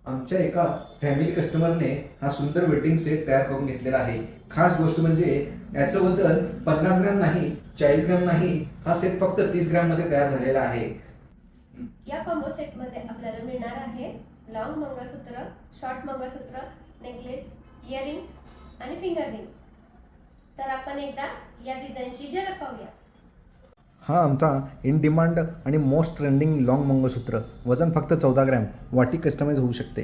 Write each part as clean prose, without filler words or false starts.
आमच्या एका फॅमिली कस्टमरने हा सुंदर वेटिंग सेट तयार करून घेतलेला आहे. खास गोष्ट म्हणजे याचं वजन 50 ग्रॅम नाही, 40 ग्रॅम नाही, हा सेट फक्त 30 ग्रॅम मध्ये तयार झालेला आहे. या कॉम्बो सेटमध्ये आपल्याला मिळणार आहे लॉंग मंगळसूत्र, शॉर्ट मंगळसूत्र, नेकलेस, इयरिंग आणि फिंगर रिंग. तर आपण एकदा या डिझाईनची झलक पाहूया. हा आमचा इन डिमांड आणि मोस्ट ट्रेंडिंग लॉंग मंगळसूत्र, वजन फक्त 14 ग्रॅम, वाटी कस्टमाइज होऊ शकते.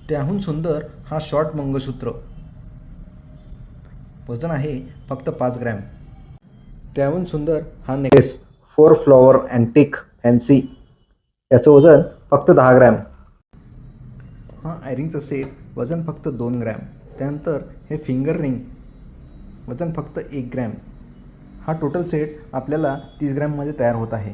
त्याहून सुंदर हा शॉर्ट मंगळसूत्र, वजन आहे फक्त 5 ग्रॅम. त्याहून सुंदर हा नेकलेस 4 फ्लॉवर अँटिक फॅन्सी, याचं वजन फक्त 10 ग्रॅम. हा आयरिंगचा सेट, वजन फक्त 2 ग्रॅम. त्यानंतर हे फिंगर रिंग, वजन फक्त 1 ग्रॅम. हा टोटल सेट आपल्याला 30 ग्रॅममध्ये तयार होत आहे.